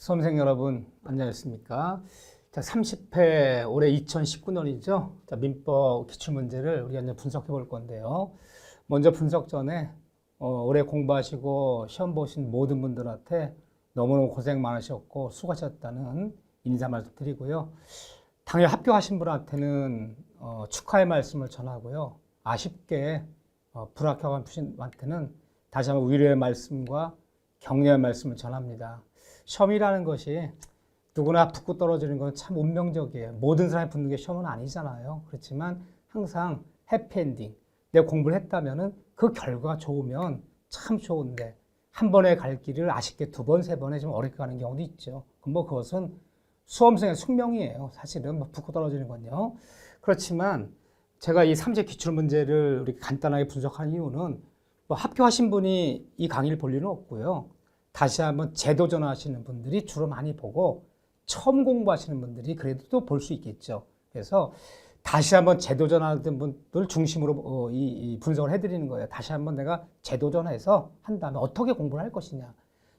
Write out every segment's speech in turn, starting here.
수험생 여러분 안녕하십니까? 자, 30회 올해 2019년이죠. 자, 민법 기출문제를 우리가 이제 분석해 볼 건데요. 먼저 분석 전에 올해 공부하시고 시험 보신 모든 분들한테 너무너무 고생 많으셨고 수고하셨다는 인사 말씀 드리고요. 당연히 합격하신 분한테는 축하의 말씀을 전하고요. 아쉽게 불합격한 분한테는 다시 한번 위로의 말씀과 격려의 말씀을 전합니다. 시험이라는 것이 누구나 붙고 떨어지는 건 참 운명적이에요. 모든 사람이 붙는 게 시험은 아니잖아요. 그렇지만 항상 해피엔딩. 내가 공부를 했다면은 그 결과가 좋으면 참 좋은데 한 번에 갈 길을 아쉽게 두 번, 세 번에 좀 어렵게 가는 경우도 있죠. 뭐 그것은 수험생의 숙명이에요. 사실은 뭐 붙고 떨어지는 건요. 그렇지만 제가 이 3제 기출문제를 우리 간단하게 분석한 이유는 뭐 합격하신 분이 이 강의를 볼 일은 없고요. 다시 한번 재도전하시는 분들이 주로 많이 보고 처음 공부하시는 분들이 그래도 또 볼 수 있겠죠. 그래서 다시 한번 재도전하는 분들 중심으로 이 분석을 해드리는 거예요. 다시 한번 내가 재도전해서 한 다음에 어떻게 공부를 할 것이냐.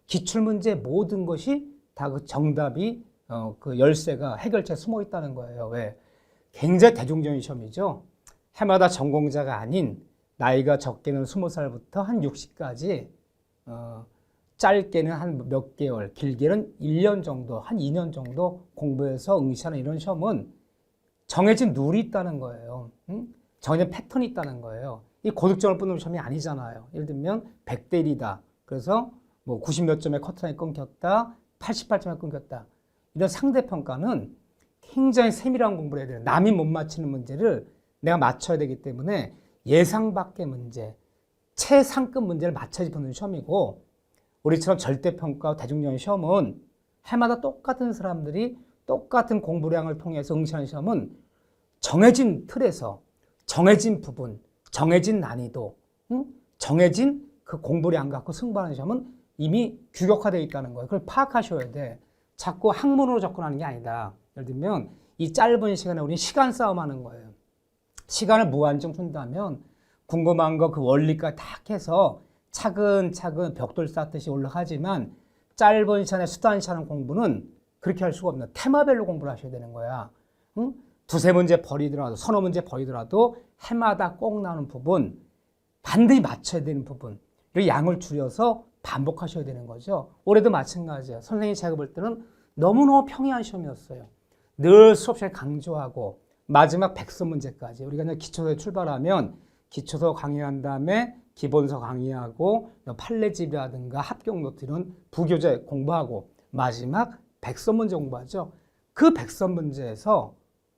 기출문제 모든 것이 다 그 정답이 그 열쇠가 해결책에 숨어 있다는 거예요. 왜? 굉장히 대중적인 시험이죠. 해마다 전공자가 아닌 나이가 적게는 20살부터 한 60까지 짧게는 한 몇 개월, 길게는 1년 정도, 한 2년 정도 공부해서 응시하는 이런 시험은 정해진 룰이 있다는 거예요. 정해진 패턴이 있다는 거예요. 이 고득점을 뽑는 시험이 아니잖아요. 예를 들면 100대 1이다. 그래서 뭐 90 몇 점의 커트라인이 끊겼다. 88점에 끊겼다. 이런 상대평가는 굉장히 세밀한 공부를 해야 돼요. 남이 못 맞히는 문제를 내가 맞춰야 되기 때문에 예상 밖의 문제, 최상급 문제를 맞춰야지 붙는 시험이고 우리처럼 절대평가 대중적인 시험은 해마다 똑같은 사람들이 똑같은 공부량을 통해서 응시하는 시험은 정해진 틀에서 정해진 부분, 정해진 난이도, 정해진 그 공부량 갖고 승부하는 시험은 이미 규격화되어 있다는 거예요. 그걸 파악하셔야 돼. 자꾸 학문으로 접근하는 게 아니다. 예를 들면 이 짧은 시간에 우리는 시간 싸움하는 거예요. 시간을 무한정 둔다면 궁금한 거 그 원리까지 다 해서 차근차근 벽돌 쌓듯이 올라가지만 짧은 시간에 수단 시간 공부는 그렇게 할 수가 없는 테마별로 공부를 하셔야 되는 거야. 두세 문제 버리더라도 서너 문제 버리더라도 해마다 꼭 나오는 부분 반드시 맞춰야 되는 부분 이 양을 줄여서 반복하셔야 되는 거죠. 올해도 마찬가지예요. 선생님이 제가 볼 때는 너무너무 평이한 시험이었어요. 늘 수업 시간에 강조하고 마지막 백서 문제까지 우리가 이제 기초서에 출발하면 기초서 강의한 다음에 기본서 강의하고 판례집이라든가 합격 노트 이런 부교재 공부하고 마지막 백선 문제 공부하죠. 그 백선 문제에서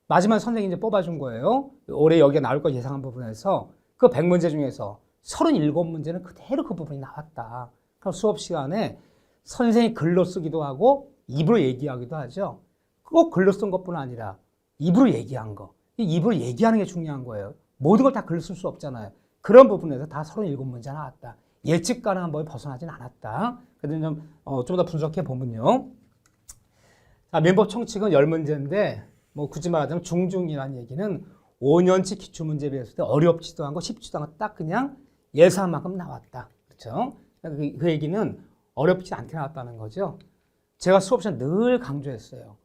마지막 선생님이 이제 뽑아준 거예요. 올해 여기에 나올 거 예상한 부분에서 그 100문제 중에서 37문제는 그대로 그 부분이 나왔다. 그럼 수업 시간에 선생님이 글로 쓰기도 하고 입으로 얘기하기도 하죠. 꼭 글로 쓴 것뿐 아니라 입으로 얘기한 거. 이 입으로 얘기하는 게 중요한 거예요. 모든 걸 다 글로 쓸 수 없잖아요. 그런 부분에서 다 37문제 나왔다. 예측 가능한 법에 벗어나진 않았다. 그래서 좀 더 분석해 보면요. 자, 민법 총칙은 10문제인데, 뭐 굳이 말하자면 중중이라는 얘기는 5년치 기출문제에 비했을 때 어렵지도 않고 쉽지도 않고 딱 그냥 예상한 만큼 나왔다. 그렇죠? 그 얘기는 어렵지 않게 나왔다는 거죠. 제가 수업 시간에 늘 강조했어요.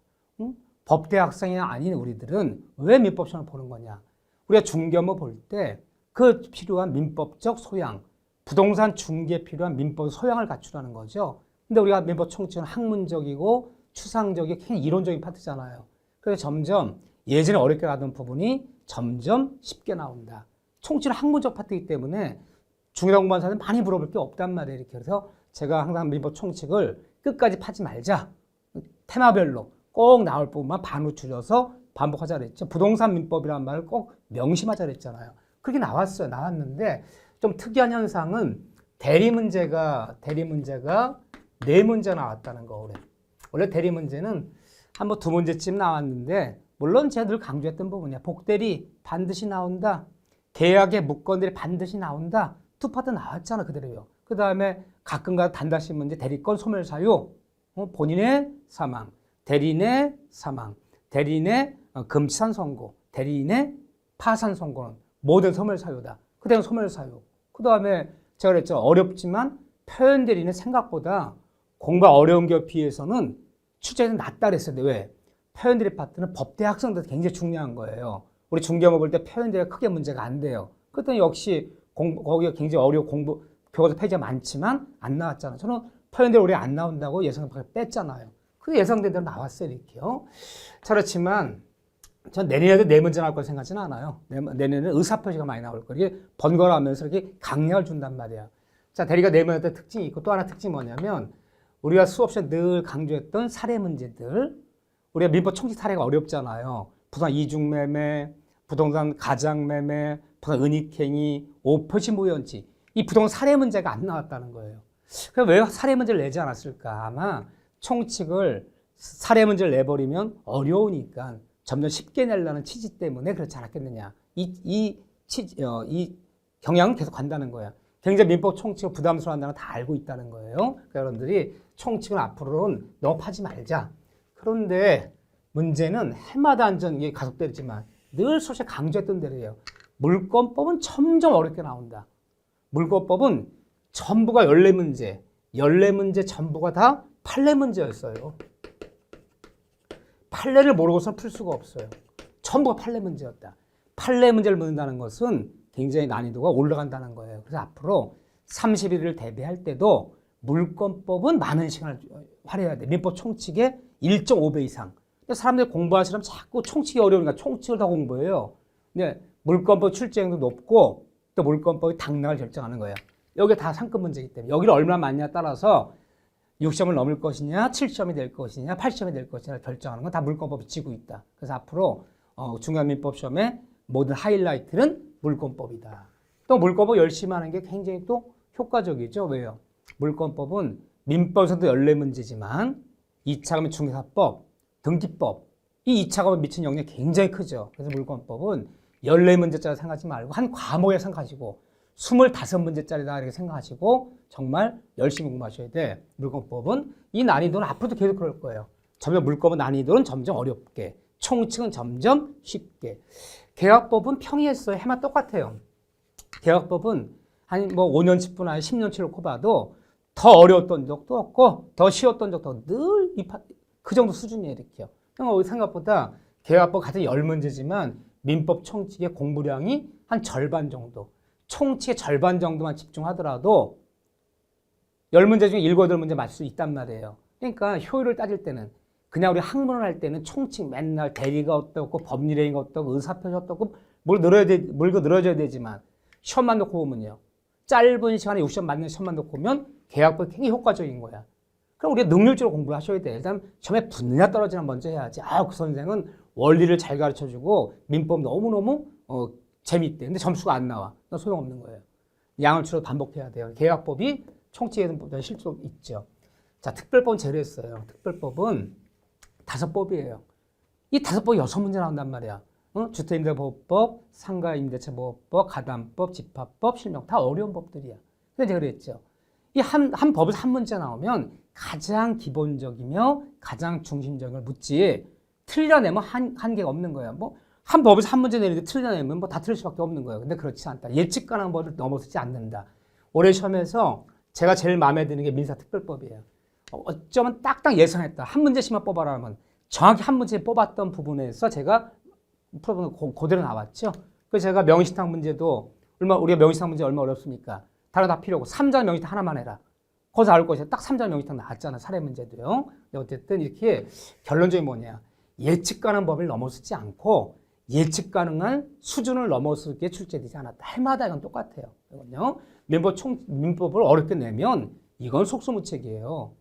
법대 학생이 아닌 우리들은 왜 민법 시험을 보는 거냐? 우리가 중개업무 볼 때 그 필요한 민법적 소양, 부동산 중개에 필요한 민법 소양을 갖추라는 거죠. 근데 우리가 민법 총칙은 학문적이고 추상적이고 굉장히 이론적인 파트잖아요. 그래서 점점 예전에 어렵게 나왔던 부분이 점점 쉽게 나온다. 총칙은 학문적 파트이기 때문에 중개사 공부하는 사람은 많이 물어볼 게 없단 말이에요. 이렇게. 그래서 제가 항상 민법 총칙을 끝까지 파지 말자. 테마별로 꼭 나올 부분만 반으로 줄여서 반복하자 그랬죠. 부동산 민법이라는 말을 꼭 명심하자 그랬잖아요. 그렇게 나왔어요. 나왔는데 좀 특이한 현상은 대리문제가 4문제 나왔다는 거. 원래 대리문제는 한번 2문제쯤 나왔는데 물론 제가 늘 강조했던 부분이야. 복대리 반드시 나온다. 계약의 무건들이 반드시 나온다. 두 파트 나왔잖아. 그대로요. 그 다음에 가끔가다 단다시 문제 대리권 소멸사유 본인의 사망, 대리인의 사망, 대리인의 금치산 선고, 대리인의 파산 선고는 모든 소멸사유다. 그 다음에 소멸사유. 그 다음에 제가 그랬죠. 어렵지만 표현 대리는 생각보다 공부가 어려운 게 비해서는 출제는 낮다 그랬어요. 왜? 표현들의 파트는 법대 학생들한테 굉장히 중요한 거예요. 우리 중개업 볼 때 표현들이 크게 문제가 안 돼요. 그랬더니 역시 거기가 굉장히 어려워 교과서 페이지가 많지만 안 나왔잖아요. 저는 표현들이 우리 안 나온다고 예상 밖에 뺐잖아요. 그 예상대로 나왔어요, 이렇게요. 그렇지만 전 내년에도 네 문제 나올 걸 생각하지는 않아요. 내년에는 의사표시가 많이 나올 거예요. 이게 번갈아 하면서 이렇게 강약을 준단 말이야. 자, 대리가 네 문제 특징이 있고 또 하나 특징이 뭐냐면 우리가 수업 시간에 늘 강조했던 사례 문제들. 우리가 민법 총칙 사례가 어렵잖아요. 부동산 이중매매, 부동산 가장매매, 부동산 은닉행위, 오표시 무효연치. 이 부동산 사례 문제가 안 나왔다는 거예요. 그럼 왜 사례 문제를 내지 않았을까? 아마 총칙을 사례 문제를 내버리면 어려우니까 점점 쉽게 내려는 취지 때문에 그렇지 않았겠느냐. 이 경향은 계속 간다는 거야. 굉장히 민법 총칙을 부담스러워한다는 걸 다 알고 있다는 거예요. 그러니까 여러분들이 총칙은 앞으로는 너무 파지 말자. 그런데 문제는 해마다 안전 이게 가속되지만 늘 소식 강조했던 대로예요. 물권법은 점점 어렵게 나온다. 물권법은 전부가 14문제, 14문제 전부가 다 판례 문제였어요. 판례를 모르고서는 풀 수가 없어요. 전부가 판례 문제였다. 판례 문제를 묻는다는 것은 굉장히 난이도가 올라간다는 거예요. 그래서 앞으로 31일을 대비할 때도 물권법은 많은 시간을 할애해야 돼. 민법 총칙의 1.5배 이상. 근데 사람들이 공부하시려면 자꾸 총칙이 어려우니까 총칙을 더 공부해요. 근데 물권법 출제량도 높고 또 물권법이 당락을 결정하는 거예요. 여기 다 상급 문제이기 때문에 여기를 얼마나 많냐에 따라서 6점을 넘을 것이냐, 7점이 될 것이냐, 8점이 될 것이냐 결정하는 건 다 물권법이 지고 있다. 그래서 앞으로 중간민법 시험의 모든 하이라이트는 물권법이다. 또 물권법 열심히 하는 게 굉장히 또 효과적이죠. 왜요? 물권법은 민법에서도 14문제지만 2차 과목 중개사법, 등기법 이 2차 과목에 미치는 영향이 굉장히 크죠. 그래서 물권법은 14문제짜리 생각하지 말고 한 과목에 생각하시고 25문제짜리다 이렇게 생각하시고 정말 열심히 공부하셔야 돼. 물권법은 이 난이도는 앞으로도 계속 그럴 거예요. 점점 물권법 난이도는 점점 어렵게, 총칙은 점점 쉽게. 계약법은 평이했어요. 해마 똑같아요. 계약법은 한 뭐 5년 10분 아니 10년치로 꼽아도 더 어려웠던 적도 없고 더 쉬웠던 적도 늘 그 정도 수준이에요. 이렇게요. 생각보다 계약법 같은 10문제지만 민법 총칙의 공부량이 한 절반 정도. 총칙의 절반 정도만 집중하더라도 10문제 중에 7, 8문제 맞을 수 있단 말이에요. 그러니까 효율을 따질 때는 그냥 우리 학문을 할 때는 총칙 맨날 대리가 어떻고 법률행위가 어떻고 의사표시 어떻고 물고 늘어져야 되지만 시험만 놓고 보면요. 짧은 시간에 60점 맞는 시험만 놓고 보면 계약법이 굉장히 효과적인 거야. 그럼 우리가 능률적으로 공부를 하셔야 돼. 일단 시험에 붙느냐 떨어지냐 먼저 해야지. 그 선생은 원리를 잘 가르쳐주고 민법 너무너무 재밌대. 근데 점수가 안 나와. 소용없는 거예요. 양을 줄여 반복해야 돼요. 계약법이 총칙에는 실수 있죠. 자, 특별법은 제로 했어요. 특별법은 5법이에요. 이 5법이 6문제 나온단 말이야. 주택임대보호법, 상가임대차보호법, 가담법, 집합법, 실명 다 어려운 법들이야. 근데 제가 그랬죠. 이 한 법에서 한 문제 나오면 가장 기본적이며 가장 중심적인 걸 묻지 틀려내면 한계가 없는 거예요. 뭐 한 법에서 한 문제 내리는데 틀려내면 뭐 다 틀릴 수밖에 없는 거예요. 근데 그렇지 않다. 예측 가능한 법을 넘어서지 않는다. 올해 시험에서 제가 제일 마음에 드는 게 민사특별법이에요. 어쩌면 딱딱 예상했다. 한 문제씩만 뽑아라 하면 정확히 한 문제 뽑았던 부분에서 제가 풀어보면 그대로 나왔죠. 그래서 제가 명의신탁 문제도 우리가 명의신탁 문제 얼마 어렵습니까? 다른 다 필요 없고 3자 명의신탁 하나만 해라. 거기서 나올 것이 딱 3자 명의신탁 나왔잖아. 사례 문제도요. 근데 어쨌든 이렇게 결론적인 뭐냐. 예측 가능한 법을 넘어서지 않고 예측 가능한 수준을 넘어서게 출제되지 않았다. 해마다 이건 똑같아요. 이건요. 민법을 어렵게 내면 이건 속수무책이에요.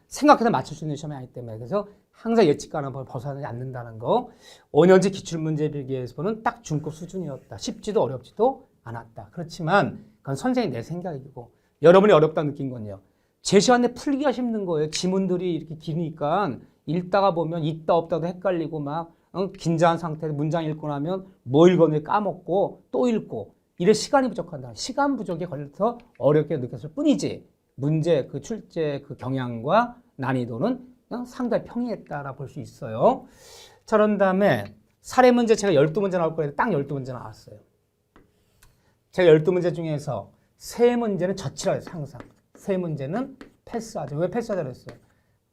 생각해서 맞출 수 있는 시험이 아니기 때문에. 그래서 항상 예측 가능한 법을 벗어나지 않는다는 거. 5년제 기출문제 필기에서는 딱 중급 수준이었다. 쉽지도 어렵지도 않았다. 그렇지만 그건 선생님 내 생각이고 여러분이 어렵다고 느낀 건요. 제 시간에 풀기가 힘든 거예요. 지문들이 이렇게 기니까 읽다가 보면 있다 없다도 헷갈리고 막 긴장한 상태에서 문장 읽고 나면 뭐 읽었는지 까먹고 또 읽고 이래 시간이 부족한다. 시간 부족에 걸려서 어렵게 느꼈을 뿐이지 문제 그 출제 그 경향과 난이도는 그냥 상당히 평이했다라고 볼 수 있어요. 자, 그런 다음에 사례 문제 제가 12문제 나올 거예요. 딱 12문제 나왔어요. 제가 12문제 중에서 3문제는 저치라 했어요. 항상. 3문제는 패스하죠. 왜 패스하자 그랬어요?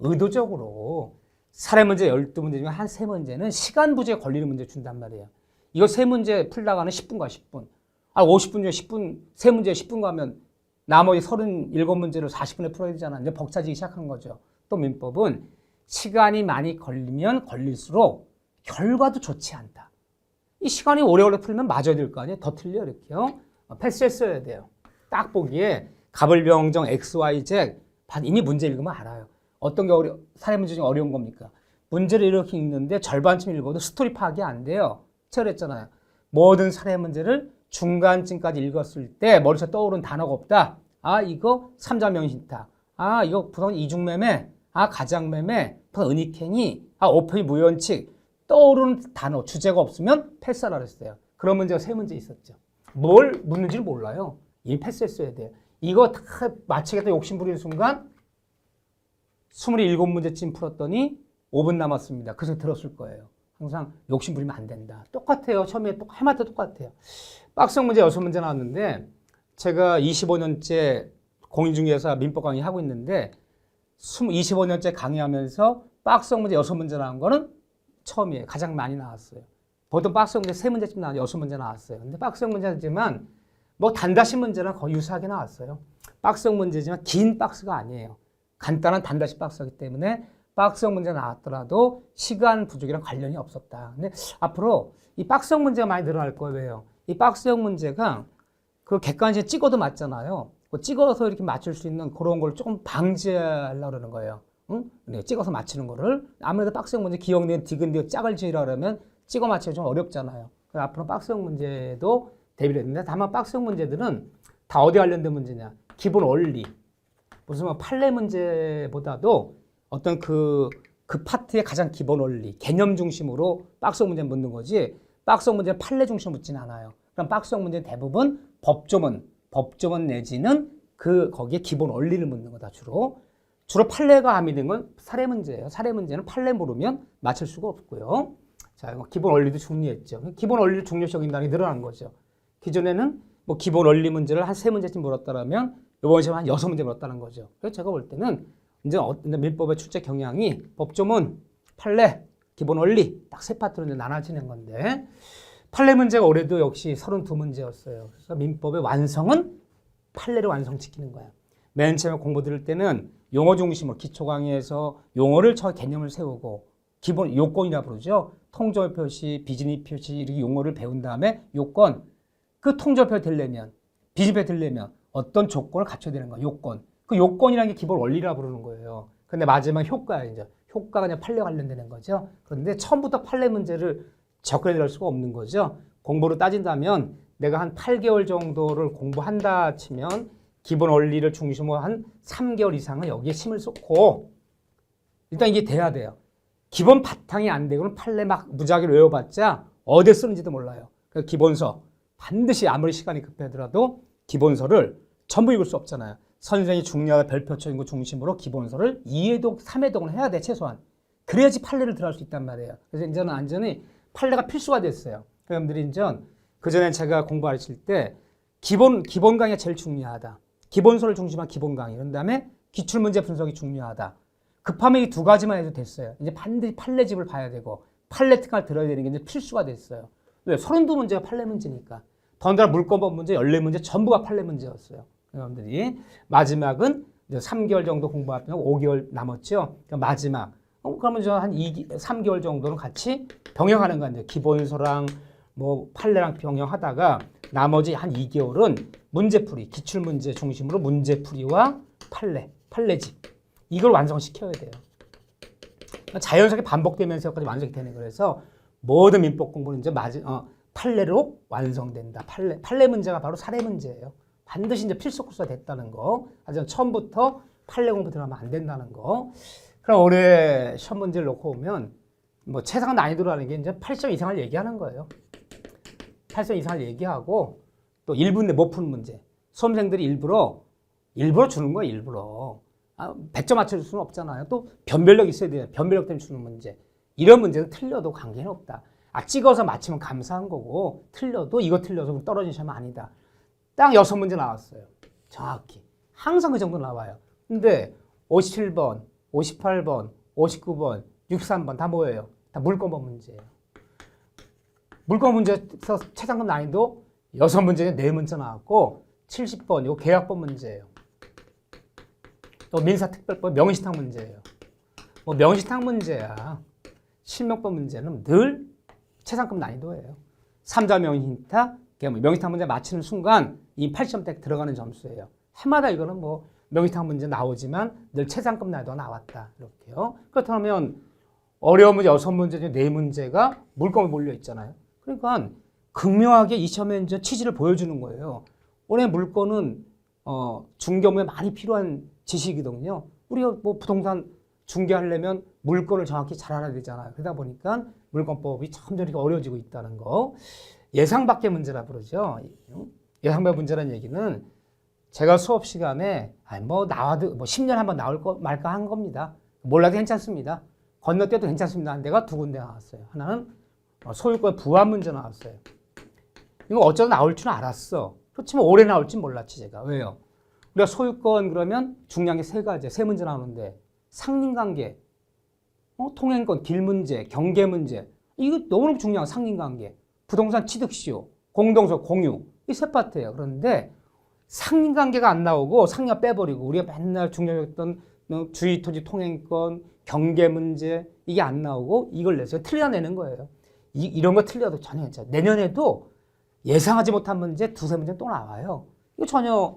의도적으로 사례 문제 12문제 중에 한 3문제는 시간 부족에 걸리는 문제 준단 말이에요. 이거 3문제 풀다가는 10분과 10분. 50분 중에 10분, 3문제에 10분 가면 나머지 37문제를 40분에 풀어야 되잖아. 이제 벅차지기 시작한 거죠. 또 민법은 시간이 많이 걸리면 걸릴수록 결과도 좋지 않다. 이 시간이 오래오래 풀면 맞아야 될 거 아니에요? 더 틀려, 이렇게요. 패스했어야 돼요. 딱 보기에 가불병정 X, Y, Z 이미 문제 읽으면 알아요. 어떤 게 사례 문제 중에 어려운 겁니까? 문제를 이렇게 읽는데 절반쯤 읽어도 스토리 파악이 안 돼요. 제가 그랬잖아요. 모든 사례 문제를 중간쯤까지 읽었을 때 머릿속에 떠오른 단어가 없다. 이거 삼자명신탁. 이거 부동 이중매매. 가장매매. 부동 은닉행위. 오편이 무연칙. 떠오르는 단어, 주제가 없으면 패스하라 그랬어요. 그런 문제가 3문제 있었죠. 뭘 묻는지를 몰라요. 이미 패스했어야 돼요. 이거 다 맞히겠다 욕심 부리는 순간 27문제쯤 풀었더니 5분 남았습니다. 그래서 들었을 거예요. 항상 욕심 부리면 안 된다. 똑같아요. 처음에 해마다 똑같아요. 박스형 문제 6문제 나왔는데 제가 25년째 공인중개사 민법 강의 하고 있는데 25년째 강의하면서 박스형 문제 6문제 나온 거는 처음이에요. 가장 많이 나왔어요. 보통 박스형 문제 3문제쯤 나왔는데 6문제 나왔어요. 근데 박스형 문제지만 뭐 단다시 문제랑 거의 유사하게 나왔어요. 박스형 문제지만 긴 박스가 아니에요. 간단한 단다시 박스이기 때문에 박스형 문제 나왔더라도 시간 부족이랑 관련이 없었다. 근데 앞으로 이 박스형 문제가 많이 늘어날 거예요. 왜요? 이 박스형 문제가 그 객관식에 찍어도 맞잖아요. 찍어서 이렇게 맞출 수 있는 그런 걸 조금 방지하려고 그러는 거예요. 응? 네, 찍어서 맞히는 거를. 아무래도 박스형 문제 기억된 디귿디귿 짝을 지으라 그러면 찍어 맞히기 좀 어렵잖아요. 그래서 앞으로 박스형 문제도 대비를 했는데 다만 박스형 문제들은 다 어디 관련된 문제냐. 기본 원리. 무슨 뭐 판례 문제보다도 어떤 그 파트의 가장 기본 원리, 개념 중심으로 박스형 문제 묻는 거지 박스형 문제는 판례 중심으로 묻진 않아요. 그럼 박스형 문제는 대부분 법조문 내지는 거기에 기본 원리를 묻는 거다 주로. 주로 판례가 함유된 건 사례 문제예요. 사례 문제는 판례 모르면 맞출 수가 없고요. 자, 이거 기본 원리도 정리했죠. 기본 원리를 중요시 여긴다는 게 늘어난 거죠. 기존에는 뭐 기본 원리 문제를 한 3문제쯤 물었다면 이번 시험에 한 6문제 물었다는 거죠. 그래서 제가 볼 때는 이제 민법의 출제 경향이 법조문, 판례, 기본 원리 딱 3파트로 이제 나눠지는 건데 판례 문제가 올해도 역시 32문제였어요. 그래서 민법의 완성은 판례를 완성시키는 거야. 맨 처음에 공부 들을 때는 용어 중심으로 기초 강의에서 용어를 개념을 세우고 기본 요건이라 부르죠. 통절 표시, 비진입 표시 이렇게 용어를 배운 다음에 요건 그 통절표 되려면 비진표 되려면 어떤 조건을 갖춰야 되는 거야. 요건. 그 요건이라는 게 기본 원리라 부르는 거예요. 근데 마지막 효과야 이제. 효과가 그냥 판례 관련되는 거죠. 그런데 처음부터 판례 문제를 접근해 낼 수가 없는 거죠. 공부로 따진다면 내가 한 8개월 정도를 공부한다 치면 기본 원리를 중심으로 한 3개월 이상은 여기에 힘을 쏟고 일단 이게 돼야 돼요. 기본 바탕이 안 되고는 판례 막 무작위로 외워봤자 어디에 쓰는지도 몰라요. 그래서 기본서 반드시 아무리 시간이 급하더라도 기본서를 전부 읽을 수 없잖아요. 선생이 중요하다 별표 쳐인 거 중심으로 기본서를 2회독, 3회독은 해야 돼 최소한. 그래야지 판례를 들어갈 수 있단 말이에요. 그래서 이제는 완전히 판례가 필수가 됐어요. 여러분들이 이제 그전에 제가 공부하실 때 기본 강의가 제일 중요하다. 기본서를 중심한 기본 강의. 그런 다음에 기출문제 분석이 중요하다. 급하면 이 2가지만 해도 됐어요. 이제 반드시 판례집을 봐야 되고 판례 특강을 들어야 되는 게 이제 필수가 됐어요. 왜? 32문제가 판례 문제니까. 더군다나 물권법 문제, 14문제 전부가 판례 문제였어요. 여러분들이 마지막은 이제 3개월 정도 공부하면 5개월 남았죠. 그러니까 마지막. 그러면 저 한 3개월 정도는 같이 병행하는 거 이제 기본서랑 뭐 판례랑 병행하다가 나머지 한 2개월은 문제풀이, 기출문제 중심으로 문제풀이와 판례집 이걸 완성시켜야 돼요. 자연스럽게 반복되면서 여기까지 완성이 되는 거예요. 그래서 모든 민법 공부는 이제 판례로 완성된다. 판례 문제가 바로 사례 문제예요. 반드시 이제 필수 코스가 됐다는 거. 하지만 처음부터 판례 공부 들어가면 안 된다는 거. 그럼 올해 시험 문제를 놓고 보면 뭐 최상 난이도라는 게 이제 8점 이상을 얘기하는 거예요. 8점 이상을 얘기하고 또 1분에 못 푸는 문제. 수험생들이 일부러 주는 거예요. 일부러. 100점 맞춰줄 수는 없잖아요. 또 변별력 있어야 돼요. 변별력 때문에 주는 문제. 이런 문제는 틀려도 관계는 없다. 찍어서 맞히면 감사한 거고 틀려도 이거 틀려서 떨어진 시험은 아니다. 딱 6문제 나왔어요. 정확히. 항상 그 정도 나와요. 근데 57번, 58번, 59번, 63번 다 뭐예요? 다 물권법 문제예요. 물권 문제에서 최상급 난이도 6문제에 4문제 나왔고 70번 이거 계약법 문제예요. 또 민사특별법 명의신탁 문제예요. 뭐 명의신탁 문제야. 실명법 문제는 늘 최상급 난이도예요. 3자 명의신탁, 명의신탁 문제 맞히는 순간 이 80점대 들어가는 점수예요. 해마다 이거는 뭐 명의신탁 문제 나오지만 늘 최상급 난이도가 나왔다. 이렇게요. 그렇다면 어려운 문제 6문제 중에 4문제가 물권에 몰려 있잖아요. 그러니까 극명하게 이 시험의 취지를 보여주는 거예요. 올해 물권은 중개업무에 많이 필요한 지식이거든요. 우리가 뭐 부동산 중개하려면 물권을 정확히 잘 알아야 되잖아요. 그러다 보니까 물권법이 점점 이렇게 어려워지고 있다는 거. 예상 밖의 문제라 부르죠. 예상 밖의 문제라는 얘기는 제가 수업 시간에 뭐 나와도 뭐 10년에 한번 나올 거 말까 한 겁니다. 몰라도 괜찮습니다. 건너뛰어도 괜찮습니다. 한 데가 2군데 나왔어요. 하나는 소유권 부합 문제 나왔어요. 이거 어쩌다 나올 줄 알았어. 그렇지만 올해 나올 줄 몰랐지 제가. 왜요? 우리가 소유권 그러면 중요한 게 3가지, 3문제 나오는데 상린관계, 통행권, 길 문제, 경계 문제 이거 너무너무 중요한 상린관계, 부동산 취득시효, 공동소, 공유 이 3파트예요. 그런데 상린관계가 안 나오고 상리가 빼버리고 우리가 맨날 중요했던 주의토지 통행권, 경계 문제 이게 안 나오고 이걸 내서 틀려내는 거예요. 이런 거 틀려도 전혀 괜찮아요. 내년에도 예상하지 못한 문제 2-3문제 또 나와요. 이거 전혀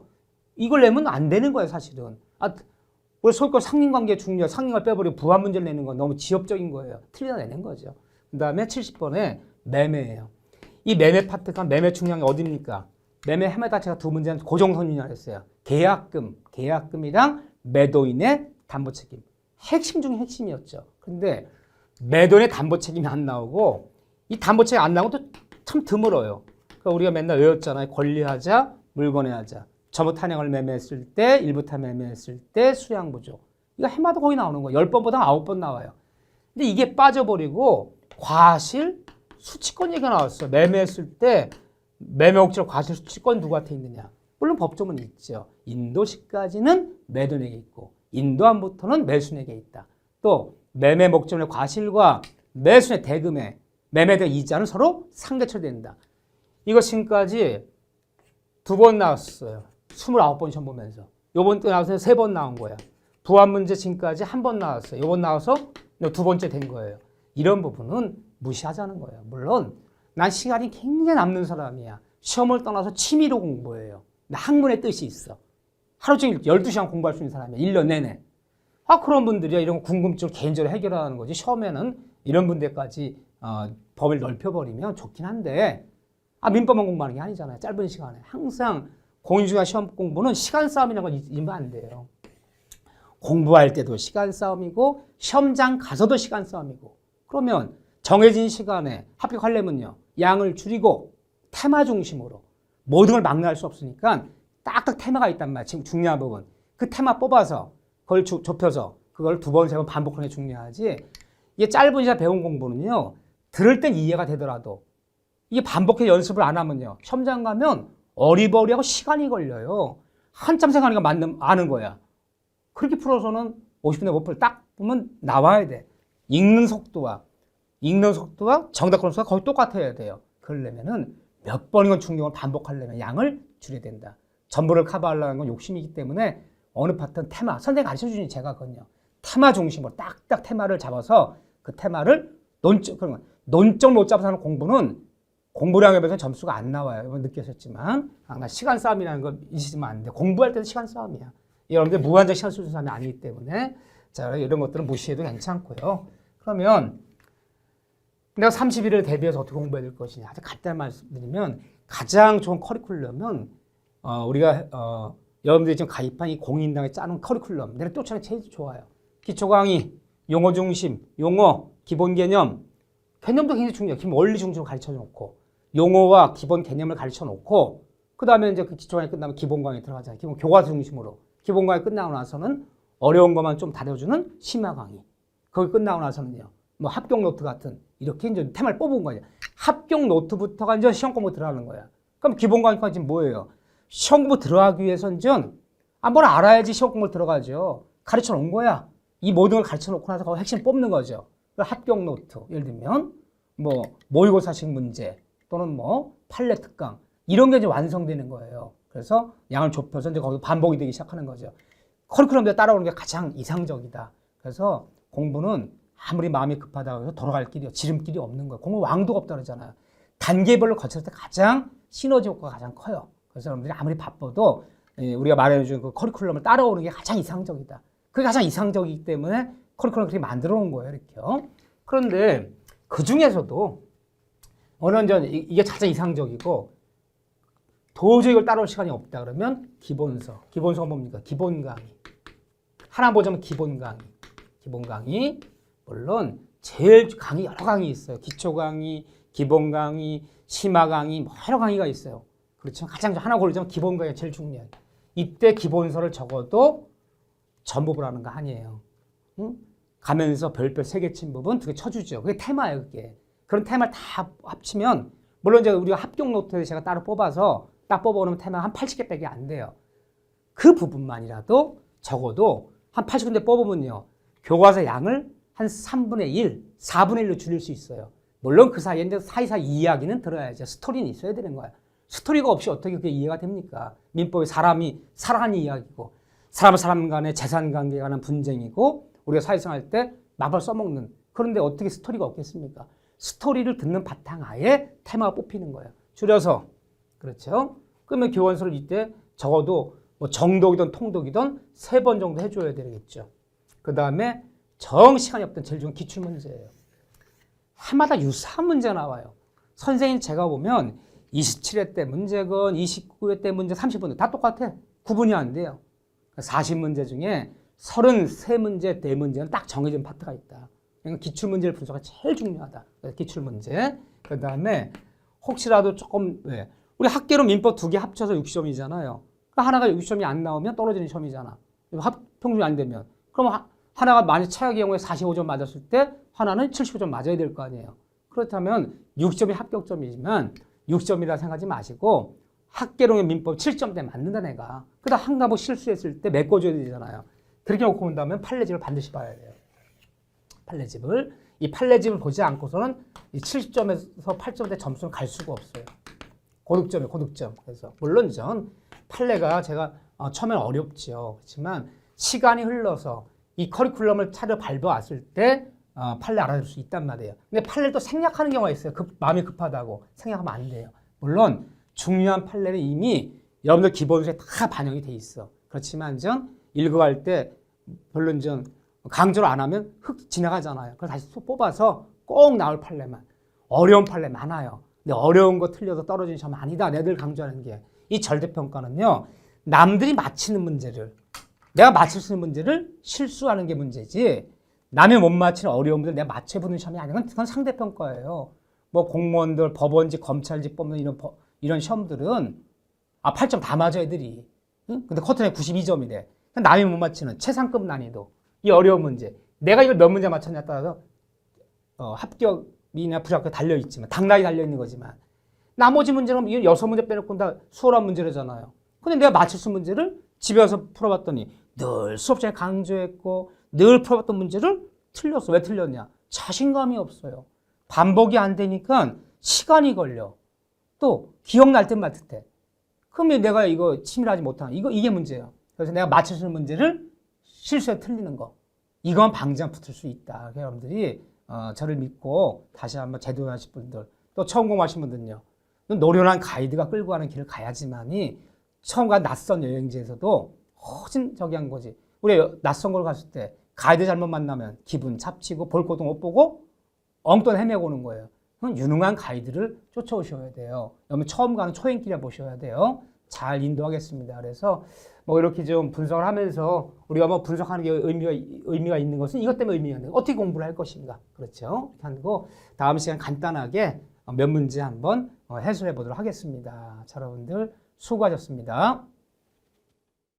이걸 내면 안 되는 거예요, 사실은. 우리 소유권 상린관계 중요, 상린을 빼버리고 부합 문제를 내는 건 너무 지엽적인 거예요. 틀려내는 거죠. 그 다음에 70번에 매매예요. 이 매매 파트가 매매 중요한 게 어디입니까? 매매 해마다 제가 2문제는 고정선이라고 했어요. 계약금이랑 매도인의 담보책임. 핵심 중에 핵심이었죠. 근데 매도인의 담보책임이 안 나오고 이 담보책임이 안 나오고 또 참 드물어요. 그러니까 우리가 맨날 외웠잖아요. 권리하자, 물권해하자. 전부탄약을 매매했을 때, 일부타 매매했을 때, 수량부족. 이거 해마다 거의 나오는 거예요. 10번보다 9번 나와요. 근데 이게 빠져버리고 과실, 수취권 얘기가 나왔어요. 매매했을 때 매매 목적으로 과실, 수취권 누구한테 있느냐. 물론 법조문이 있죠. 인도시까지는 매도인에게 있고 인도안부터는 매수인에게 있다. 또 매매 목적의 과실과 매수인의 대금에 매매대 이자는 서로 상대처리된다. 이거 지금까지 2번 나왔어요. 29번 시험 보면서. 요번 때 나와서 3번 나온 거야. 부합 문제 지금까지 1번 나왔어요. 요번 나와서 2번째 된 거예요. 이런 부분은 무시하자는 거예요. 물론 난 시간이 굉장히 남는 사람이야. 시험을 떠나서 취미로 공부해요. 학문의 뜻이 있어. 하루 종일 12시간 공부할 수 있는 사람이야. 1년 내내. 그런 분들이야. 이런 궁금증을 개인적으로 해결하는 거지. 처음에는 이런 분들까지 범위를 넓혀버리면 좋긴 한데 민법만 공부하는 게 아니잖아요. 짧은 시간에. 항상 공인중개사 시험 공부는 시간 싸움이라는 걸 잊으면 안 돼요. 공부할 때도 시간 싸움이고 시험장 가서도 시간 싸움이고 그러면 정해진 시간에 합격하려면요. 양을 줄이고 테마 중심으로 모든 걸 망라할 수 없으니까 딱딱 테마가 있단 말이에요. 지금 중요한 부분. 그 테마 뽑아서 그걸 좁혀서 그걸 2번, 3번 반복하는 게 중요하지. 이게 짧은 시간 배운 공부는요. 들을 땐 이해가 되더라도 이게 반복해서 연습을 안 하면요. 시험장 가면 어리버리하고 시간이 걸려요. 한참 생각하니까 아는 거야. 그렇게 풀어서는 50분에 못 풀. 딱 보면 나와야 돼. 읽는 속도와 정답 그런 수가 거의 똑같아야 돼요. 그러려면은 몇 번이건 중요한 반복하려면 양을 줄여야 된다. 전부를 커버하려는 건 욕심이기 때문에 어느 파트는 테마, 선생님이 가르쳐주니 제가 그건요. 테마 중심으로 딱딱 테마를 잡아서 그 테마를 논점 못 잡아서 하는 공부는 공부량에 비해서 점수가 안 나와요. 이번 느끼셨지만 시간 싸움이라는 걸 잊으시면 안 돼. 공부할 때도 시간 싸움이야. 여러분들 무한정 시간 쓰는 사람이 아니기 때문에 자 이런 것들은 무시해도 괜찮고요. 그러면 내가 30일을 대비해서 어떻게 공부해야 될 것이냐. 아주 간단히 말씀드리면 가장 좋은 커리큘럼은 우리가 여러분들이 지금 가입한 이 공인당에 짜는 커리큘럼 내가 쫓아내는 게 제일 좋아요. 기초 강의, 용어 중심, 용어, 기본 개념, 개념도 굉장히 중요해요. 기본 원리 중심으로 가르쳐 놓고 용어와 기본 개념을 가르쳐 놓고 그 다음에 이제 그 기초 강의 끝나면 기본 강의 들어가잖아요. 기본 교과서 중심으로 기본 강의 끝나고 나서는 어려운 것만 좀 다뤄주는 심화 강의. 거기 끝나고 나서는요. 뭐 합격 노트 같은 이렇게 이제 테마를 뽑은 거예요. 합격 노트부터가 이제 시험 공부 들어가는 거야. 그럼 기본 강의까지 지금 뭐예요? 시험 공부 들어가기 위해서는 뭘 알아야지 시험 공부 들어가죠. 가르쳐 놓은 거야. 이 모든 걸 가르쳐 놓고 나서 그 핵심 뽑는 거죠. 합격 노트, 예를 들면 뭐 모의고사식 문제 또는 뭐 판례 특강 이런 게 이제 완성되는 거예요. 그래서 양을 좁혀서 이제 거기서 반복이 되기 시작하는 거죠. 커리큘럼에 따라오는 게 가장 이상적이다. 그래서 공부는 아무리 마음이 급하다고 해서 돌아갈 길이 지름길이 없는 거예요. 공부 왕도가 없다 그러잖아요. 단계별로 거쳤을 때 가장 시너지 효과가 가장 커요. 그래서 여러분들이 아무리 바빠도 우리가 말해준 그 커리큘럼을 따라오는 게 가장 이상적이다. 그게 가장 이상적이기 때문에 커리큘럼을 그렇게 만들어 놓은 거예요. 이렇게요. 그런데 그 중에서도 어느 한 이게 가장 이상적이고 도저히 이걸 따라올 시간이 없다 그러면 기본서. 기본서가 뭡니까? 기본 강의. 하나 보자면 기본 강의. 기본 강의. 물론 제일 강의 여러 강의 있어요. 기초 강의, 기본 강의, 심화 강의 뭐 여러 강의가 있어요. 그렇죠. 가장 하나 고르자면 기본 강의가 제일 중요해요. 이때 기본서를 적어도 전부 보라는 거 아니에요. 응? 가면서 별별 3개 친 부분 그게 쳐주죠. 그게 테마예요. 그게. 그런 테마를 다 합치면 물론 이제 우리가 합격 노트에 제가 따로 뽑아서 딱 뽑아오면 테마 한 80개밖에 안 돼요. 그 부분만이라도 적어도 한 80군데 뽑으면요. 교과서 양을 한 3분의 1, 4분의 1로 줄일 수 있어요. 물론 그 사이에 이제 사이사이 이야기는 들어야죠. 스토리는 있어야 되는 거예요. 스토리가 없이 어떻게 그게 이해가 됩니까? 민법이 사람이 살아가는 이야기고 사람과 사람 간의 재산 관계에 관한 분쟁이고 우리가 사회생활 때 마발 써먹는 그런데 어떻게 스토리가 없겠습니까? 스토리를 듣는 바탕하에 테마가 뽑히는 거예요. 줄여서 그렇죠? 그러면 교원서를 이때 적어도 뭐 정독이든 통독이든 3번 정도 해줘야 되겠죠. 그 다음에 정 시간이 없던 제일 중요한 기출문제예요. 해마다 유사한 문제가 나와요. 선생님 제가 보면 27회 때 문제건 29회 때 문제 30문제 다 똑같아. 구분이 안 돼요. 40문제 중에 33문제, 4문제는 딱 정해진 파트가 있다. 그러니까 기출문제를 분석하기 제일 중요하다. 기출문제. 그 다음에 혹시라도 조금 우리 학계로 민법 2개 합쳐서 60점이잖아요. 하나가 60점이 안 나오면 떨어지는 시험이잖아. 평균이 안 되면. 그럼 하나가 만약 최악의 경우에 45점 맞았을 때 하나는 75점 맞아야 될 거 아니에요. 그렇다면 60점이 합격점이지만 60점이라 생각하지 마시고 학계론의 민법 7점대 맞는다 내가. 그러다 한 과목 실수했을 때 메꿔줘야 되잖아요. 그렇게 놓고 본다면 판례집을 반드시 봐야 돼요. 판례집을. 이 판례집을 보지 않고서는 이 70점에서 8점대 점수는 갈 수가 없어요. 고득점이에요. 고득점. 그래서 물론 전 판례가 제가 처음엔 어렵죠. 그렇지만 시간이 흘러서 이 커리큘럼을 차려 밟아왔을 때 판례 알아들 수 있단 말이에요. 근데 판례를 또 생략하는 경우가 있어요. 마음이 급하다고 생략하면 안 돼요. 물론 중요한 판례는 이미 여러분들 기본서에 다 반영이 돼 있어. 그렇지만 전 읽어갈 때 별로 전 강조를 안 하면 흑 지나가잖아요. 그래서 다시 뽑아서 꼭 나올 판례만. 어려운 판례 많아요. 근데 어려운 거 틀려서 떨어지는 시험 아니다. 내들 강조하는 게. 이 절대평가는요. 남들이 맞히는 문제를 내가 맞출 수 있는 문제를 실수하는 게 문제지 남이 못 맞히는 어려운 문제를 내가 맞춰보는 시험이 아니라 그건 상대평가예요. 뭐 공무원들, 법원직, 검찰직 뽑는 이런 시험들은 8점 다 맞아 애들이. 응? 근데 커트에 92점이래. 남이 못 맞히는 최상급 난이도. 이 어려운 문제. 내가 이걸 몇 문제 맞췄냐에 따라서 합격이나 불합격 달려있지만 당락이 달려있는 거지만 나머지 문제는 6문제 빼놓고 다 수월한 문제라잖아요. 근데 내가 맞출 수 있는 문제를 집에 와서 풀어봤더니 늘 수업 시간에 강조했고 늘 풀어봤던 문제를 틀렸어. 왜 틀렸냐? 자신감이 없어요. 반복이 안 되니까 시간이 걸려. 또 기억날 듯 말 듯해. 그러면 내가 이거 치밀하지 못한 이게 문제예요. 그래서 내가 맞출 수 있는 문제를 실수에 틀리는 거. 이건 방지만 붙을 수 있다. 여러분들이 저를 믿고 다시 한번 재도전하실 분들 또 처음 공부하신 분들은요. 노련한 가이드가 끌고 가는 길을 가야지만이 처음 간 낯선 여행지에서도 훨씬 저기 한 거지. 우리 낯선 걸 갔을 때 가이드 잘못 만나면 기분 잡치고 볼 것도 못 보고 엉뚱 헤매고 오는 거예요. 그럼 유능한 가이드를 쫓아오셔야 돼요. 여러분 처음 가는 초행길에 보셔야 돼요. 잘 인도하겠습니다. 그래서 뭐 이렇게 좀 분석을 하면서 우리가 뭐 분석하는 게 의미가 있는 것은 이것 때문에 의미가 있는 거예요. 어떻게 공부를 할 것인가. 그렇죠. 이렇게 하고 다음 시간 간단하게 몇 문제 한번 해설해 보도록 하겠습니다. 자, 여러분들 수고하셨습니다.